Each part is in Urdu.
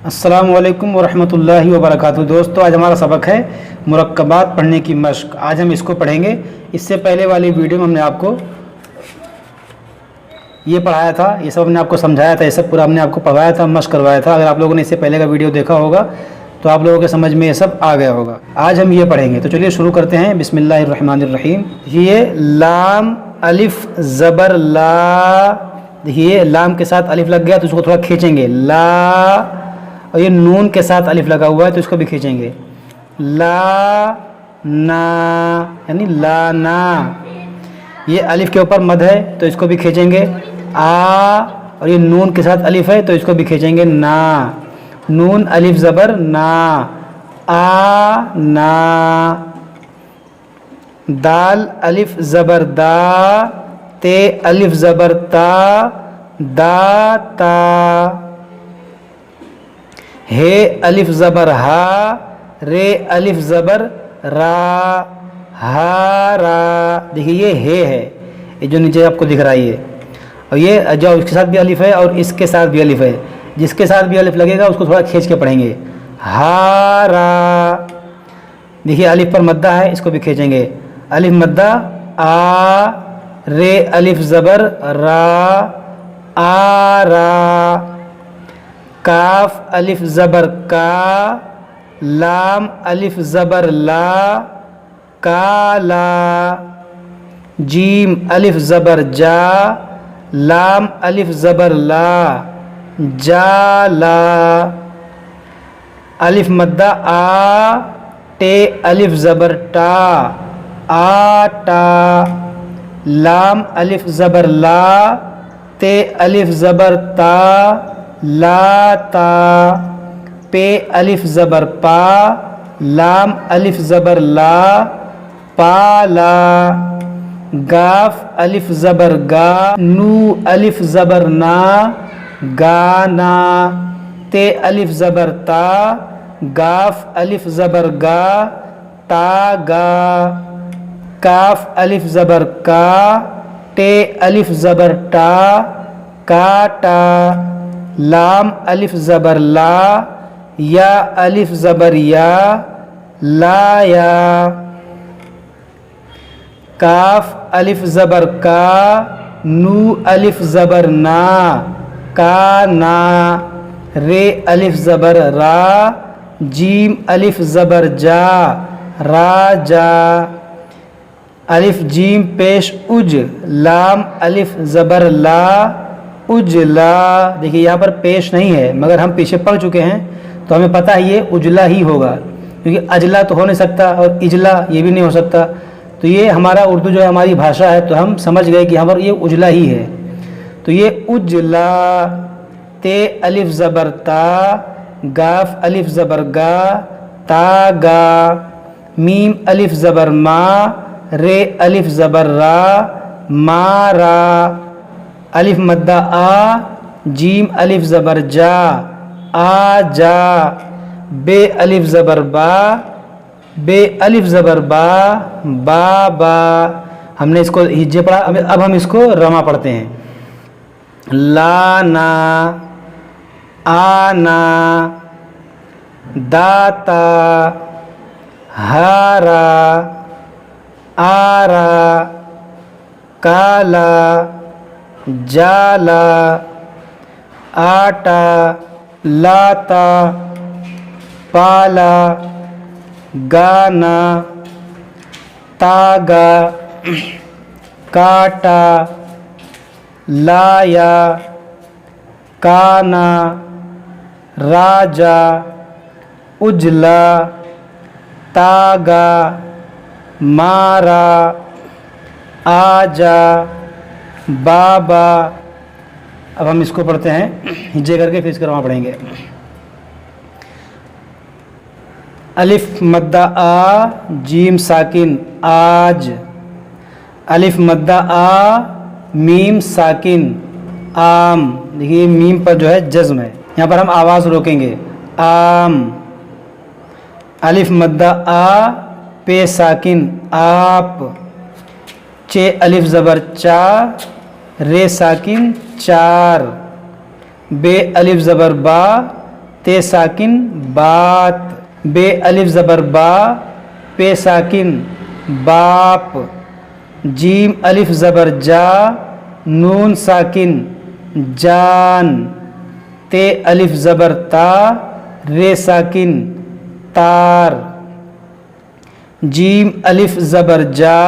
السلام علیکم ورحمۃ اللہ وبرکاتہ۔ دوستو، آج ہمارا سبق ہے مرکبات پڑھنے کی مشق۔ آج ہم اس کو پڑھیں گے۔ اس سے پہلے والی ویڈیو میں ہم نے آپ کو یہ پڑھایا تھا، یہ سب ہم نے آپ کو سمجھایا تھا، یہ سب پورا ہم نے آپ کو پڑھایا تھا، مشق کروایا تھا۔ اگر آپ لوگوں نے اس سے پہلے کا ویڈیو دیکھا ہوگا تو آپ لوگوں کے سمجھ میں یہ سب آ گیا ہوگا۔ آج ہم یہ پڑھیں گے، تو چلیے شروع کرتے ہیں۔ بسم اللہ الرحمن الرحیم۔ یہ لام الف زبر لا، دیکھیے لام کے ساتھ الف لگ گیا تو اس کو تھوڑا کھینچیں گے، لا، اور یہ نون کے ساتھ الف لگا ہوا ہے تو اس کو بھی کھینچیں گے، لا نا، یعنی لا نا۔ یہ الف کے اوپر مد ہے تو اس کو بھی کھینچیں گے، آ، اور یہ نون کے ساتھ الف ہے تو اس کو بھی کھینچیں گے، نا، نون الف زبر نا، آ نا۔ دال الف زبر دا، تے الف زبر تا، دا تا۔ ہے الف زبر ہا، رے الف زبر را، ہا را۔ دیکھیے یہ ہے، یہ جو نیچے آپ کو دکھ رہا ہے یہ، اور یہ جو اس کے ساتھ بھی الف ہے اور اس کے ساتھ بھی الف ہے، جس کے ساتھ بھی الف لگے گا اس کو تھوڑا کھینچ کے پڑھیں گے، ہا را۔ دیکھیے الف پر مدہ ہے، اس کو بھی کھینچیں گے، الف مدہ آ، رے الف زبر را، آ را۔ کاف الف زبر کا، لام الف زبر لا، کالا۔ جیم الف زبر جا، لام الف زبر لا، جالا۔ الف مدہ آ، ٹے الف زبر ٹا، آٹا۔ لام الف زبر لا، تے الف زبر تا، لا تا۔ پے الف زبر پا، لام الف زبر لا، پالا۔ گاف الف زبر گا، نو الف زبر نا، گانا۔ تے الف زبر تا، گاف الف زبر گا، تا گا۔ کاف الف زبر کا، ٹے الف زبر ٹا، کاٹا۔ لام الف زبر لا، یا الف زبر یا، لا یا۔ کاف الف زبر کا، نو الف زبر نا، کانا۔ رے الف زبر را، جیم الف زبر جا، راجا۔ الف جیم پیش اج، لام الف زبر لا، اجلا۔ دیکھیے یہاں پر پیش نہیں ہے، مگر ہم پیچھے پڑھ چکے ہیں تو ہمیں پتہ ہے یہ اجلا ہی ہوگا، کیونکہ اجلا تو ہو نہیں سکتا اور اجلا یہ بھی نہیں ہو سکتا، تو یہ ہمارا اردو جو ہے ہماری بھاشا ہے تو ہم سمجھ گئے کہ یہاں پر یہ اجلا ہی ہے، تو یہ اجلا۔ تے الف زبر تا، گاف الف زبر گا، تا گا۔ میم الف زبر ما، رے الف زبر را، مارا۔ الف مدہ آ، جیم الف زبر جا، آ جا۔ بے الف زبر با، بے الف زبر با، بابا۔ ہم نے اس کو ہجے پڑھا، اب ہم اس کو رما پڑھتے ہیں۔ لانا، آنا، داتا، ہارا، آرا، کالا، جالا، آٹا، لاتا، پالا، گانا، تاگا، کاٹا، لایا، کانا، راجا، اجلا، تاگا، مارا، آجا، بابا۔ اب ہم اس کو پڑھتے ہیں ہجے کر کے، پھر اس کا رواں پڑھیں گے۔ الف مدہ آ، جیم ساکن آج۔ الف مدہ آ، میم ساکن آم۔ دیکھیے میم پر جو ہے جزم ہے، یہاں پر ہم آواز روکیں گے، آم۔ الف مدہ آ، پے ساکن آپ۔ چے الف زبر چا، رے ساکن چار، بے الف زبر با، تے ساکن بات، بے الف زبر با، پے ساکن باپ، جیم الف زبر جا، نون ساکن جان، تے الف زبر تا، رے ساکن تار، جیم الف زبر جا،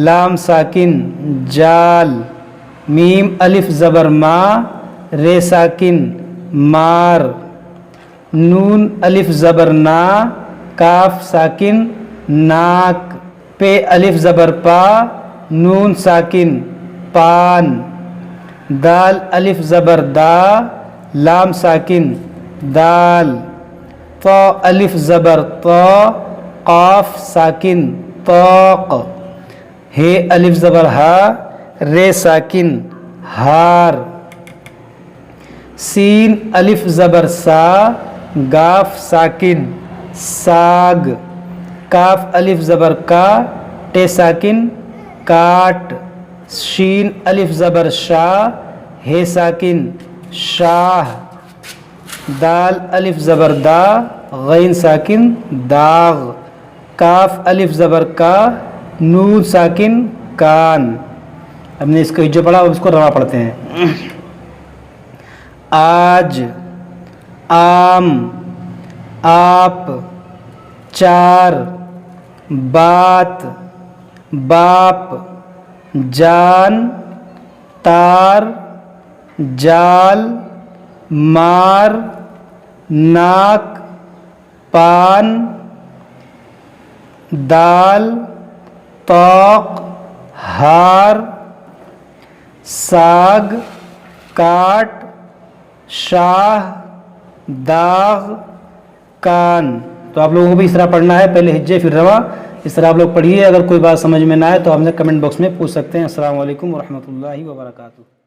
لام ساکن جال، میم الف زبر ما، رے ساکن مار، نون الف زبر نا، کاف ساکن ناک، پے الف زبر پا، نون ساکن پان، دال الف زبر دا، لام ساکن دال، طا الف زبر طا، قاف ساکن طاق، ہے الف زبر ہا، رے ساکن ہار، سین الف زبر سا، گاف ساکن ساگ، کاف الف زبر کا، ٹے ساکن کاٹ، شین الف زبر شا، ہے ساکن شاہ، دال الف زبر دا، غین ساکن داغ، کاف الف زبر کا، نون ساکن کان۔ ہم نے اس کو جو پڑھا اس کو روا پڑھتے ہیں۔ آج، عام، آپ، چار، بات، باپ، جان، تار، جال، مار، ناک، پان، دال، طاق، ہار، ساگ، کاٹ، شاہ، داغ، کان۔ تو آپ لوگوں کو بھی اس طرح پڑھنا ہے، پہلے ہجے پھر روا، اس طرح آپ لوگ پڑھیے۔ اگر کوئی بات سمجھ میں نہ آئے تو ہم نے کمنٹ باکس میں پوچھ سکتے ہیں۔ السلام علیکم ورحمۃ اللہ وبرکاتہ۔